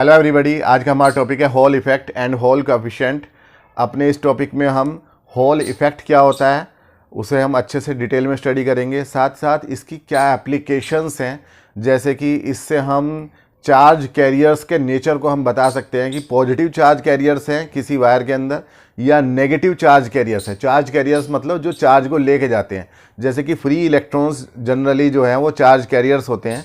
Hello everybody, आज का हमारा टॉपिक है hall effect and hall coefficient. अपने इस टॉपिक में हम हॉल इफेक्ट क्या होता है उसे हम अच्छे से डिटेल में स्टडी करेंगे। साथ साथ इसकी क्या एप्लीकेशंस हैं, जैसे कि इससे हम चार्ज कैरियर्स के नेचर को हम बता सकते हैं कि पॉजिटिव चार्ज कैरियर्स हैं किसी वायर के अंदर या नेगेटिव चार्ज कैरियर्स हैं। चार्ज कैरियर्स मतलब जो चार्ज को लेके जाते हैं, जैसे कि फ्री इलेक्ट्रॉन्स जनरली जो हैं वो चार्ज कैरियर्स होते हैं,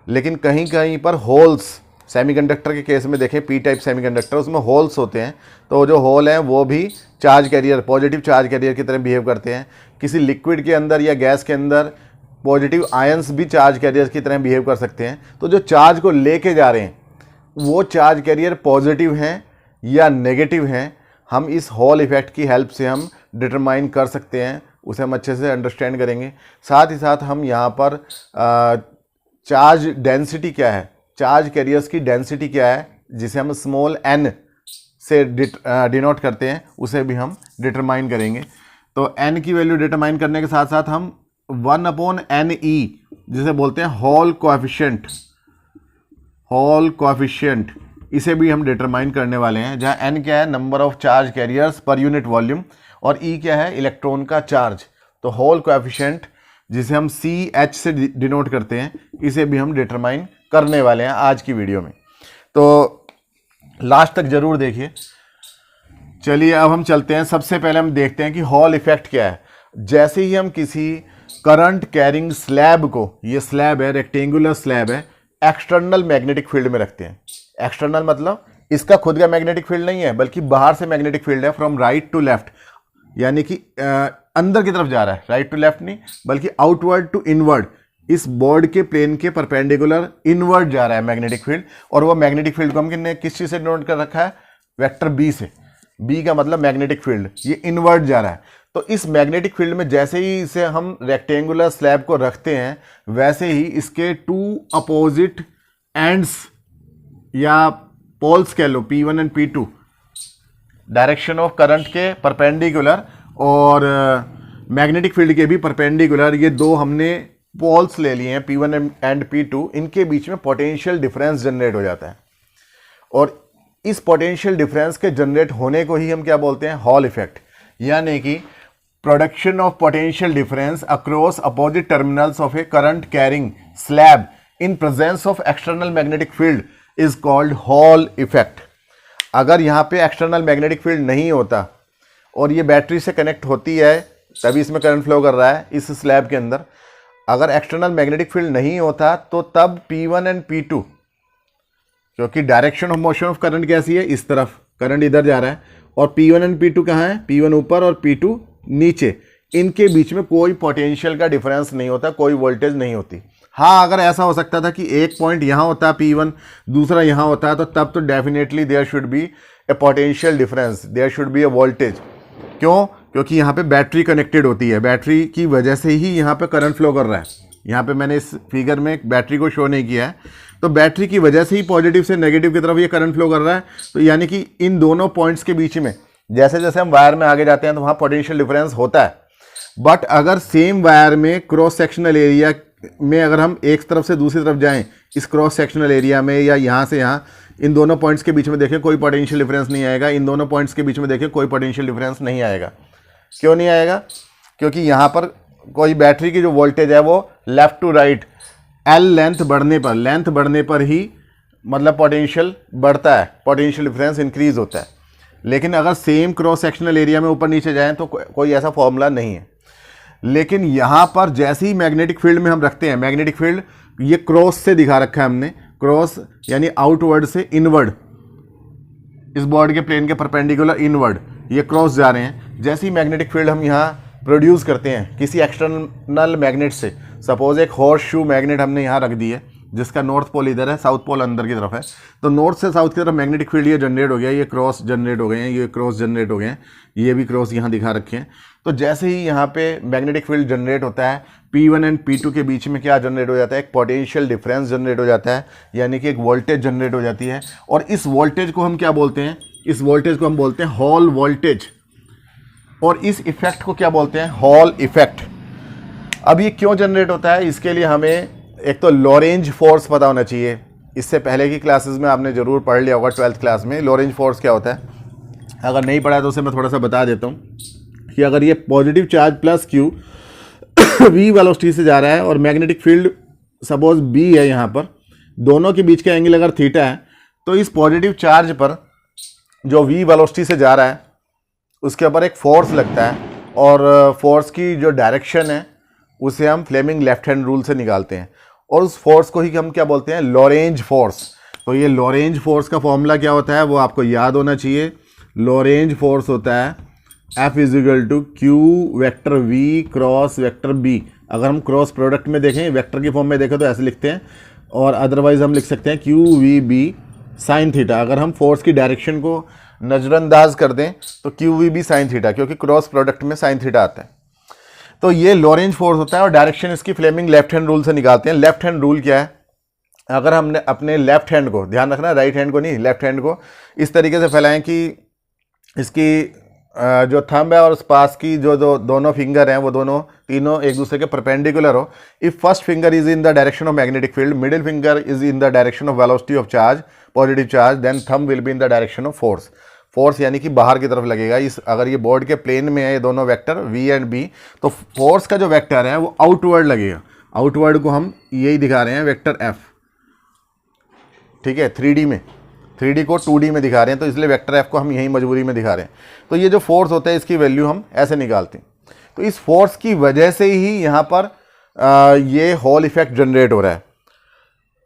लेकिन कहीं कहीं पर होल्स, सेमीकंडक्टर के केस में देखें पी टाइप सेमीकंडक्टर, उसमें होल्स होते हैं, तो जो होल हैं वो भी charge carrier, positive charge carrier की तरह बिहेव करते हैं। किसी लिक्विड के अंदर या गैस के अंदर पॉजिटिव आयंस भी चार्ज कैरियर की तरह बिहेव कर सकते हैं। तो जो चार्ज को लेके जा रहे हैं वो चार्ज कैरियर पॉजिटिव हैं या नेगेटिव हैं, हम इस हॉल इफेक्ट की हेल्प से हम डिटरमाइन कर सकते हैं, उसे हम अच्छे से अंडरस्टैंड करेंगे। साथ ही साथ हम यहाँ पर चार्ज डेंसिटी क्या है, चार्ज कैरियर्स की डेंसिटी क्या है, जिसे हम स्मॉल n से डिनोट करते हैं, उसे भी हम डिटरमाइन करेंगे। तो n की वैल्यू डिटरमाइन करने के साथ साथ हम 1/NE जिसे बोलते हैं हॉल कोएफिशिएंट, इसे भी हम डिटरमाइन करने वाले हैं, जहां n क्या है, number of charge carriers per unit volume, और E क्या है, इलेक्ट्रॉन का चार्ज। तो हॉल कोएफिशिएंट जिसे हम CH से डिनोट करते हैं, इसे भी हम डिटरमाइन करने वाले हैं आज की वीडियो में। तो लास्ट तक जरूर देखिए। चलिए अब हम चलते हैं। सबसे पहले हम देखते हैं कि हॉल इफेक्ट क्या है। जैसे ही हम किसी करंट कैरिंग स्लैब को, ये स्लैब है, रेक्टेंगुलर स्लैब है, एक्सटर्नल मैग्नेटिक फील्ड में रखते हैं। एक्सटर्नल मतलब इसका खुद का मैग्नेटिक फील्ड नहीं है, बल्कि बाहर से मैग्नेटिक फील्ड है, फ्रॉम राइट टू लेफ्ट, यानी कि अंदर की तरफ जा रहा है, राइट टू लेफ्ट नहीं बल्कि आउटवर्ड टू इनवर्ड। इस बोर्ड के प्लेन के परपेंडिकुलर इनवर्ड जा रहा है मैग्नेटिक फील्ड, और वो मैग्नेटिक फील्ड को हमने किस चीज से डिनोट कर रखा है, वेक्टर बी से। बी का मतलब मैग्नेटिक फील्ड, ये इनवर्ड जा रहा है। तो इस मैग्नेटिक फील्ड में जैसे ही इसे हम रेक्टेंगुलर स्लैब को रखते हैं, वैसे ही इसके टू अपोजिट एंड्स या पोल्स कह लो, P1 and P2, direction of current के परपेंडिकुलर और मैग्नेटिक फील्ड के भी परपेंडिकुलर, ये दो हमने पोल्स ले लिए हैं, P1 एंड P2, इनके बीच में पोटेंशियल डिफरेंस जनरेट हो जाता है, और इस पोटेंशियल डिफरेंस के जनरेट होने को ही हम क्या बोलते हैं, हॉल इफेक्ट। यानी कि production of potential difference across opposite terminals of A current carrying slab in presence of external magnetic field is called hall effect. अगर यहाँ पे एक्सटर्नल मैग्नेटिक फील्ड नहीं होता और ये बैटरी से कनेक्ट होती है, तभी इसमें करंट फ्लो कर रहा है इस स्लैब के अंदर। अगर एक्सटर्नल मैग्नेटिक फील्ड नहीं होता तो तब P1 एंड P2, क्योंकि direction of motion of current कैसी है, इस तरफ करंट इधर जा रहा है, और P1 एंड P2 कहाँ है, P1 ऊपर और P2 नीचे, इनके बीच में कोई पोटेंशियल का डिफरेंस नहीं होता, कोई वोल्टेज नहीं होती। हाँ, अगर ऐसा हो सकता था कि एक पॉइंट यहाँ होता है P1, दूसरा यहाँ होता है, तो तब तो definitely there should be a potential difference, there should be a voltage. क्यों? क्योंकि यहाँ पे बैटरी कनेक्टेड होती है, बैटरी की वजह से ही यहाँ पे करंट फ्लो कर रहा है। यहाँ पे मैंने इस फिगर में बैटरी को शो नहीं किया है, तो बैटरी की वजह से ही पॉजिटिव से नेगेटिव की तरफ ये करंट फ्लो कर रहा है। तो यानी कि इन दोनों पॉइंट्स के बीच में जैसे जैसे हम वायर में आगे जाते हैं तो वहाँ पोटेंशियल डिफरेंस होता है। बट अगर सेम वायर में क्रॉस सेक्शनल एरिया में अगर हम एक तरफ से दूसरी तरफ जाएं, इस क्रॉस सेक्शनल एरिया में या यहाँ से यहाँ, इन दोनों पॉइंट्स के बीच में देखें कोई पोटेंशियल डिफरेंस नहीं आएगा। इन दोनों पॉइंट्स के बीच में देखें कोई पोटेंशियल डिफरेंस नहीं आएगा। क्यों नहीं आएगा? क्योंकि यहाँ पर कोई बैटरी की जो वोल्टेज है वो left to right L length बढ़ने पर ही मतलब पोटेंशियल बढ़ता है, पोटेंशियल डिफरेंस इंक्रीज होता है। लेकिन अगर सेम क्रॉस सेक्शनल एरिया में ऊपर नीचे जाएं तो कोई ऐसा फॉर्मूला नहीं है। लेकिन यहाँ पर जैसे ही मैग्नेटिक फील्ड में हम रखते हैं, मैग्नेटिक फील्ड ये क्रॉस से दिखा रखा है हमने, क्रॉस यानी आउटवर्ड से इनवर्ड, इस बोर्ड के प्लेन के परपेंडिकुलर इनवर्ड ये क्रॉस जा रहे हैं। जैसे ही मैग्नेटिक फील्ड हम यहाँ प्रोड्यूस करते हैं किसी एक्सटर्नल मैग्नेट से, सपोज एक हॉर्स शू मैग्नेट हमने यहाँ रख दी है, जिसका नॉर्थ पोल इधर है, साउथ पोल अंदर की तरफ है, तो नॉर्थ से साउथ की तरफ मैग्नेटिक फील्ड ये जनरेट हो गया, ये क्रॉस जनरेट हो गए हैं, ये क्रॉस जनरेट हो गए हैं, ये भी क्रॉस यहाँ दिखा रखे हैं। तो जैसे ही यहाँ पे मैग्नेटिक फील्ड जनरेट होता है, P1 एंड P2 के बीच में क्या जनरेट हो जाता है, एक पोटेंशियल डिफरेंस जनरेट हो जाता है, यानी कि एक वोल्टेज जनरेट हो जाती है। और इस वोल्टेज को हम क्या बोलते हैं, इस वोल्टेज को हम बोलते हैं हॉल वोल्टेज, और इस इफेक्ट को क्या बोलते हैं, हॉल इफेक्ट। अब ये क्यों जनरेट होता है, इसके लिए हमें एक तो लॉरेंज फोर्स पता होना चाहिए। इससे पहले की क्लासेस में आपने ज़रूर पढ़ लिया होगा 12th क्लास में लॉरेंज फोर्स क्या होता है। अगर नहीं पढ़ा तो उसे मैं थोड़ा सा बता देता हूँ कि अगर ये positive charge plus Q v velocity से जा रहा है और मैग्नेटिक फील्ड सपोज b है, यहाँ पर दोनों के बीच का एंगल अगर थीटा है, तो इस पॉजिटिव चार्ज पर जो v वेलोसिटी से जा रहा है उसके ऊपर एक फोर्स लगता है, और फोर्स की जो डायरेक्शन है उसे हम फ्लेमिंग लेफ्ट हैंड रूल से निकालते हैं, और उस फोर्स को ही हम क्या बोलते हैं, लॉरेंज फोर्स। तो ये लॉरेंज फोर्स का फॉर्मूला क्या होता है वो आपको याद होना चाहिए। लॉरेंज फोर्स होता है F equal to q vector V cross vector B। अगर हम क्रॉस प्रोडक्ट में देखें, वेक्टर की फॉर्म में देखें तो ऐसे लिखते हैं, और अदरवाइज हम लिख सकते हैं q v b sine theta. अगर हम फोर्स की डायरेक्शन को नज़रअंदाज कर दें तो q v b sine theta, क्योंकि क्रॉस प्रोडक्ट में साइन थीटा आता है। तो ये लॉरेंज फोर्स होता है, और डायरेक्शन इसकी फ्लेमिंग लेफ्ट हैंड रूल से निकालते हैं। लेफ्ट हैंड रूल क्या है, अगर हमने अपने लेफ्ट हैंड को, ध्यान रखना राइट हैंड को नहीं, लेफ्ट हैंड को इस तरीके से फैलाएं कि इसकी जो थंब है और उस पास की जो दोनों फिंगर हैं वो दोनों तीनों एक दूसरे के परपेंडिकुलर हो। If first finger is in the direction of magnetic field, middle finger is in the direction of velocity of charge, positive charge, then thumb will be in the direction of force. Force यानी कि बाहर की तरफ लगेगा। इस अगर ये board के प्लेन में है ये दोनों वेक्टर v एंड b, तो फोर्स का जो वेक्टर है वो आउटवर्ड लगेगा। आउटवर्ड को हम यही दिखा रहे हैं वेक्टर f, ठीक है, 3D में, 3D को 2D में दिखा रहे हैं, तो इसलिए वेक्टर f को हम यही मजबूरी में दिखा रहे हैं। तो ये जो फोर्स होता है इसकी वैल्यू हम ऐसे निकालते हैं। तो इस फोर्स की वजह से ही यहाँ पर ये हॉल इफेक्ट जनरेट हो रहा है।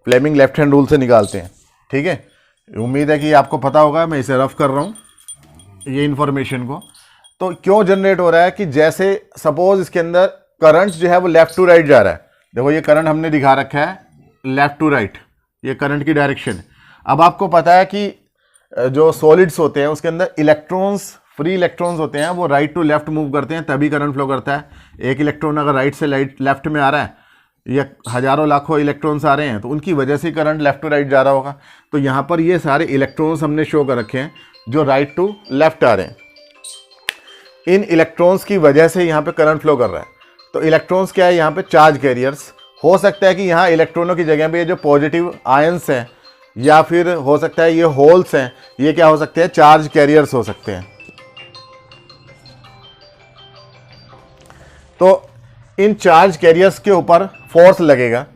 फ्लेमिंग लेफ्ट हैंड रूल से निकालते हैं, ठीक है। उम्मीद है कि आपको पता होगा, मैं इसे रफ कर रहा हूँ ये इन्फॉर्मेशन को। तो क्यों जनरेट हो रहा है कि जैसे सपोज इसके अंदर करंट जो है वो लेफ्ट टू राइट जा रहा है। देखो ये करंट हमने दिखा रखा है लेफ्ट टू राइट, ये करंट की डायरेक्शन। अब आपको पता है कि जो सॉलिड्स होते हैं उसके अंदर इलेक्ट्रॉन्स, फ्री इलेक्ट्रॉन्स होते हैं, वो राइट टू लेफ्ट मूव करते हैं तभी करंट फ्लो करता है। एक इलेक्ट्रॉन अगर राइट से लेफ्ट में आ रहा है, या हजारों लाखों इलेक्ट्रॉन्स आ रहे हैं, तो उनकी वजह से करंट लेफ्ट टू राइट जा रहा होगा। तो यहाँ पर ये सारे इलेक्ट्रॉन्स हमने शो कर रखे हैं जो राइट टू लेफ्ट आ रहे हैं। इन इलेक्ट्रॉन्स की वजह से यहाँ पे करंट फ्लो कर रहा है। तो इलेक्ट्रॉन्स क्या है, यहाँ पे चार्ज कैरियर्स। हो सकता है कि यहाँ इलेक्ट्रॉनों की जगह पे ये जो पॉजिटिव आयंस हैं, या फिर हो सकता है ये होल्स हैं, ये क्या हो सकते हैं, चार्ज कैरियर्स हो सकते हैं। तो इन चार्ज कैरियर्स के ऊपर फोर्स लगेगा,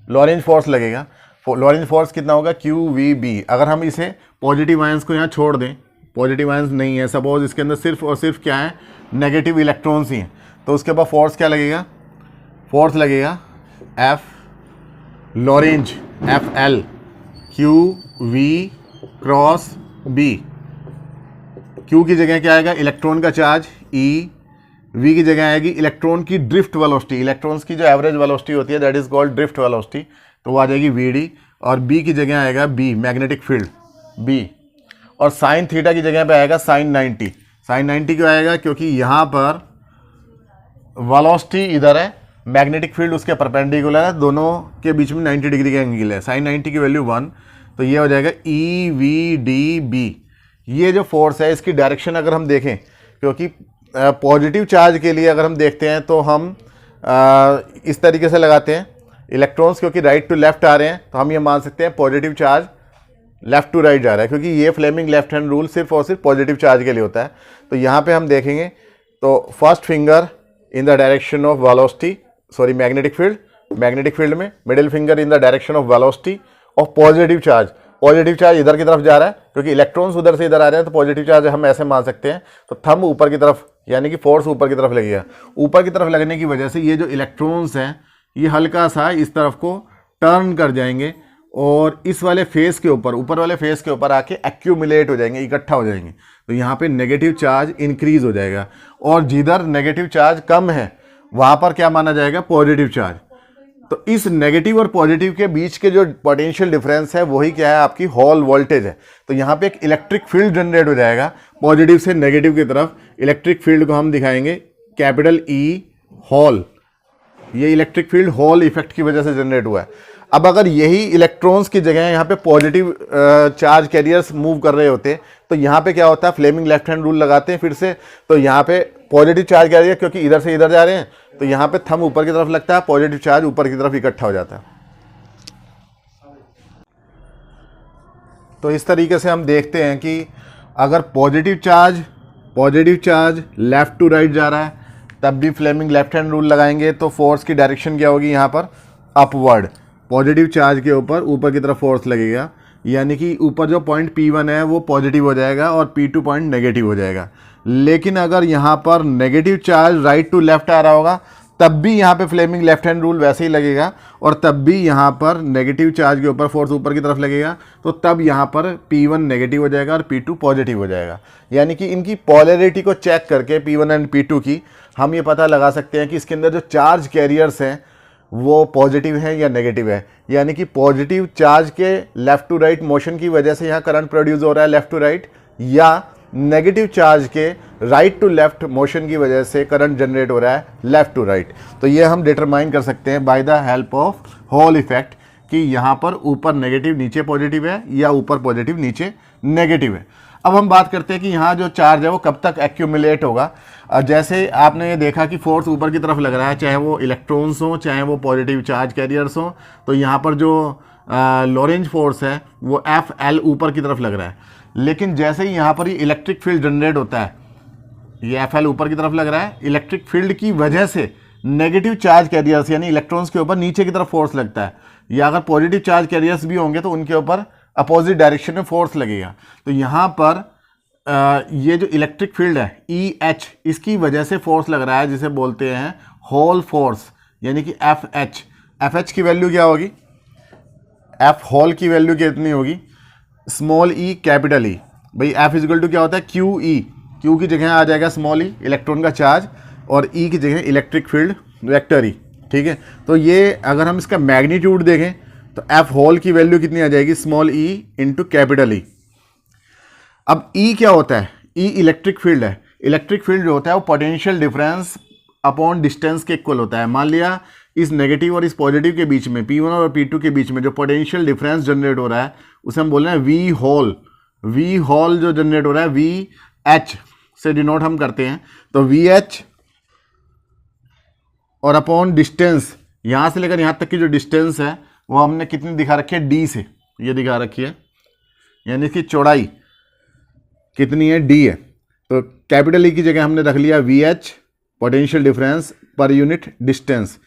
लॉरेंज फोर्स लगेगा। लॉरेंज फोर्स कितना होगा, क्यू वी बी। अगर हम इसे पॉजिटिव आयंस को यहाँ छोड़ दें, पॉजिटिव आयंस नहीं है, सपोज इसके अंदर सिर्फ और सिर्फ क्या है, नेगेटिव इलेक्ट्रॉन्स ही हैं, तो उसके बाद फोर्स क्या लगेगा, फोर्स लगेगा F Lorentz F L Q V cross B. Q की जगह क्या आएगा, इलेक्ट्रॉन का चार्ज ई, वी की जगह आएगी इलेक्ट्रॉन की ड्रिफ्ट वेलोसिटी। इलेक्ट्रॉन्स की जो एवरेज वेलोसिटी होती है that is called drift velocity, तो वो आ जाएगी वी डी। और बी की जगह आएगा बी, मैग्नेटिक फील्ड बी। और साइन थीटा की जगह पे आएगा साइन 90। साइन 90 क्यों आएगा, क्योंकि यहाँ पर वेलोसिटी इधर है, मैग्नेटिक फील्ड उसके परपेंडिकुलर है, दोनों के बीच में 90 डिग्री का एंगल है। साइन 90 की वैल्यू 1, तो ये हो जाएगा ई वी डी बी। ये जो फोर्स है इसकी डायरेक्शन अगर हम देखें, क्योंकि पॉजिटिव चार्ज के लिए अगर हम देखते हैं तो हम इस तरीके से लगाते हैं इलेक्ट्रॉन्स, क्योंकि राइट टू लेफ्ट आ रहे हैं, तो हम ये मान सकते हैं positive charge left to right जा रहा है, क्योंकि ये फ्लेमिंग लेफ्ट हैंड रूल सिर्फ और सिर्फ पॉजिटिव चार्ज के लिए होता है। तो यहाँ पे हम देखेंगे तो first finger in the direction of velocity, sorry magnetic field में, middle finger in the direction of velocity of positive charge. Positive charge इधर की तरफ जा रहा है, क्योंकि इलेक्ट्रॉन्स उधर से इधर आ रहे हैं, तो पॉजिटिव चार्ज हम ऐसे मान सकते हैं। तो थंब ऊपर की तरफ, यानी कि फोर्स ऊपर की तरफ लगेगा। ऊपर की तरफ लगने की वजह से ये जो इलेक्ट्रॉन्स हैं ये हल्का सा इस तरफ को टर्न कर जाएंगे, और इस वाले फेस के ऊपर, ऊपर वाले फेस के ऊपर आके एक्यूमुलेट हो जाएंगे, इकट्ठा हो जाएंगे। तो यहाँ पे नेगेटिव चार्ज इंक्रीज हो जाएगा, और जिधर नेगेटिव चार्ज कम है वहाँ पर क्या माना जाएगा, पॉजिटिव चार्ज। तो इस नेगेटिव और पॉजिटिव के बीच के जो पोटेंशियल डिफरेंस है वही क्या है, आपकी हॉल वोल्टेज है। तो यहाँ पे एक इलेक्ट्रिक फील्ड जनरेट हो जाएगा पॉजिटिव से नेगेटिव की तरफ। इलेक्ट्रिक फील्ड को हम दिखाएंगे कैपिटल ई हॉल। ये इलेक्ट्रिक फील्ड हॉल इफेक्ट की वजह से जनरेट हुआ है। अब अगर यही इलेक्ट्रॉन्स की जगह यहाँ पे पॉजिटिव चार्ज कैरियर्स मूव कर रहे होते, तो यहाँ पे क्या होता है, फ्लेमिंग लेफ्ट हैंड रूल लगाते हैं फिर से, तो यहाँ पे पॉजिटिव चार्ज कैरियर क्योंकि इधर से इधर जा रहे हैं, तो यहाँ पे थंब ऊपर की तरफ लगता है, पॉजिटिव चार्ज ऊपर की तरफ इकट्ठा हो जाता है। तो इस तरीके से हम देखते हैं कि अगर positive charge left to right जा रहा है तब भी फ्लेमिंग लेफ्ट हैंड रूल लगाएंगे, तो फोर्स की डायरेक्शन क्या होगी यहाँ पर, अपवर्ड। पॉजिटिव चार्ज के ऊपर की तरफ फोर्स लगेगा, यानी कि ऊपर जो पॉइंट P1 है वो पॉजिटिव हो जाएगा और P2 पॉइंट नेगेटिव हो जाएगा। लेकिन अगर यहाँ पर negative charge right to left आ रहा होगा तब भी यहाँ पे फ्लेमिंग लेफ्ट हैंड रूल वैसे ही लगेगा, और तब भी यहाँ पर नेगेटिव चार्ज के ऊपर फोर्स ऊपर की तरफ लगेगा, तो तब यहाँ पर P1 नेगेटिव हो जाएगा और P2 पॉजिटिव हो जाएगा। यानी कि इनकी पोलैरिटी को चेक करके P1 एंड P2 की हम ये पता लगा सकते हैं कि इसके अंदर जो चार्ज कैरियर्स हैं वो पॉजिटिव है या नेगेटिव है। यानी कि पॉजिटिव चार्ज के लेफ़्ट टू राइट मोशन की वजह से यहाँ करंट प्रोड्यूस हो रहा है लेफ़्ट टू राइट, या नेगेटिव चार्ज के राइट टू लेफ्ट मोशन की वजह से करंट जनरेट हो रहा है लेफ़्ट टू राइट। तो ये हम डिटरमाइन कर सकते हैं by the help of hall effect कि यहाँ पर ऊपर नेगेटिव नीचे पॉजिटिव है या ऊपर पॉजिटिव नीचे नेगेटिव है। अब हम बात करते हैं कि यहाँ जो चार्ज है वो कब तक एक्यूमुलेट होगा। जैसे आपने ये देखा कि फोर्स ऊपर की तरफ लग रहा है, चाहे वो इलेक्ट्रॉन्स हों चाहे वो पॉजिटिव चार्ज कैरियर्स हों, तो यहाँ पर जो लॉरेंज फोर्स है वो FL ऊपर की तरफ लग रहा है। लेकिन जैसे ही यहाँ पर ये इलेक्ट्रिक फील्ड जनरेट होता है, ये FL ऊपर की तरफ लग रहा है, इलेक्ट्रिक फील्ड की वजह से नेगेटिव चार्ज कैरियर्स यानी इलेक्ट्रॉन्स के ऊपर नीचे की तरफ फोर्स लगता है, या अगर पॉजिटिव चार्ज कैरियर्स भी होंगे तो उनके ऊपर अपोजिट डायरेक्शन में फोर्स लगेगा। तो यहाँ पर ये जो इलेक्ट्रिक फील्ड है EH, इसकी वजह से फोर्स लग रहा है जिसे बोलते हैं हॉल फोर्स, यानी कि FH की वैल्यू क्या होगी, F हॉल की वैल्यू कितनी होगी, स्मॉल e कैपिटल E। भाई F इजिकल टू क्या होता है QE, Q की जगह आ जाएगा स्मॉल e इलेक्ट्रॉन का चार्ज और E की जगह इलेक्ट्रिक फील्ड वेक्टर E, ठीक है। तो ये अगर हम इसका मैग्नीट्यूड देखें तो F हॉल की वैल्यू कितनी आ जाएगी, small e into capital E। अब E क्या होता है, E इलेक्ट्रिक फील्ड है। इलेक्ट्रिक फील्ड जो होता है वो पोटेंशियल डिफरेंस अपॉन डिस्टेंस के इक्वल होता है। मान लिया इस नेगेटिव और इस पॉजिटिव के बीच में P1 और P2 के बीच में जो पोटेंशियल डिफरेंस जनरेट हो रहा है उसे हम बोल रहे हैं V हॉल। V हॉल जो जनरेट हो रहा है VH से डिनोट हम करते हैं, तो VH और अपॉन डिस्टेंस, यहाँ से लेकर यहाँ तक की जो डिस्टेंस है वो हमने कितनी दिखा रखी है, D से, ये दिखा रखी है, यानी इसकी चौड़ाई कितनी है, D है। तो कैपिटल E की जगह हमने रख लिया VH potential difference per unit distance.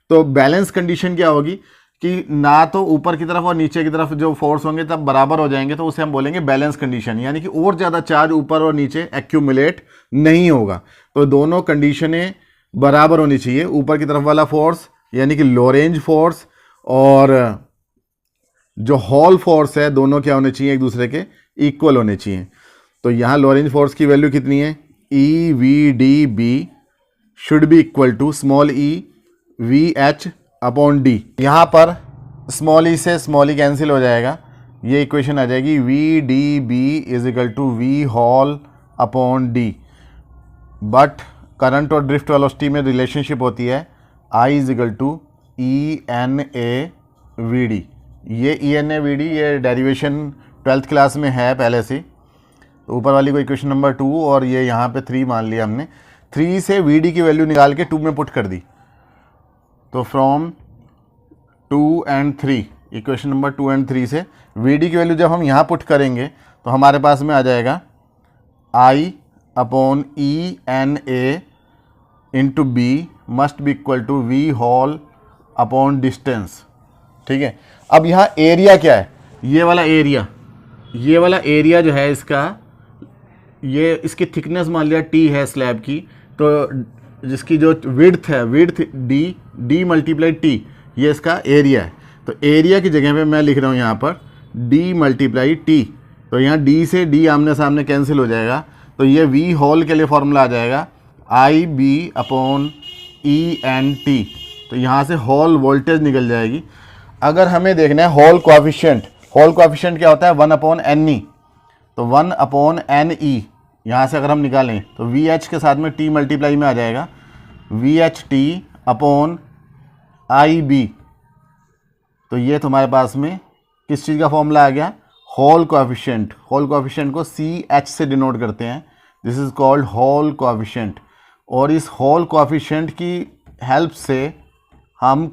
तो बैलेंस कंडीशन क्या होगी कि ना तो ऊपर की तरफ और नीचे की तरफ जो फोर्स होंगे तब बराबर हो जाएंगे, तो उसे हम बोलेंगे बैलेंस कंडीशन, यानी कि और ज़्यादा चार्ज ऊपर और नीचे एक्यूमुलेट नहीं होगा। तो दोनों कंडीशनें बराबर होनी चाहिए, ऊपर की तरफ वाला फोर्स यानी कि लॉरेंज फोर्स और जो हॉल फोर्स है दोनों क्या होने चाहिए, एक दूसरे के इक्वल होने चाहिए। तो यहाँ लॉरेंज फोर्स की वैल्यू कितनी है, EVDB should be equal to small e VH upon D। यहाँ पर स्मॉल e से स्मॉल e कैंसिल हो जाएगा, ये इक्वेशन आ जाएगी VDB is equal to V Hall upon D। But current और ड्रिफ्ट वेलोसिटी में रिलेशनशिप होती है I is equal to ENA/VD। ये ENA/VD ये डेरिवेशन 12th क्लास में है पहले से, तो ऊपर वाली को इक्वेशन नंबर 2 और ये यहाँ पे 3 मान लिया हमने। 3 से VD की वैल्यू निकाल के 2 में पुट कर दी, तो from 2 and 3 equation number 2 and 3 से VD की वैल्यू जब हम यहाँ पुट करेंगे तो हमारे पास में आ जाएगा I upon ENA into B must be equal to V Hall upon distance, ठीक है। अब यहाँ एरिया क्या है, ये वाला एरिया जो है इसका, ये इसकी थिकनेस मान लिया T है स्लैब की, तो जिसकी जो विड्थ है, विड्थ D मल्टीप्लाई T, ये इसका एरिया है। तो एरिया की जगह पे मैं लिख रहा हूँ यहाँ पर D मल्टीप्लाई T, तो यहाँ D से D आमने सामने कैंसिल हो जाएगा, तो ये V हॉल के लिए फॉर्मूला आ जाएगा IB अपॉन ENT। तो यहाँ से हॉल वोल्टेज निकल जाएगी। अगर हमें देखना है हॉल कोएफिशिएंट क्या होता है, 1 अपॉन NE, तो 1 अपॉन NE यहाँ से अगर हम निकालें तो VH के साथ में T मल्टीप्लाई में आ जाएगा VHT अपॉन IB। तो ये तुम्हारे पास में किस चीज़ का फॉर्मूला आ गया, हॉल कोएफिशिएंट को CH से डिनोट करते हैं, this is called hall coefficient. और इस हॉल कोएफिशिएंट की हेल्प से हम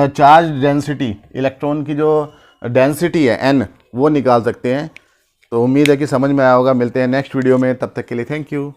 चार्ज डेंसिटी, इलेक्ट्रॉन की जो डेंसिटी है N, वो निकाल सकते हैं। तो उम्मीद है कि समझ में आया होगा। मिलते हैं नेक्स्ट वीडियो में, तब तक के लिए थैंक यू।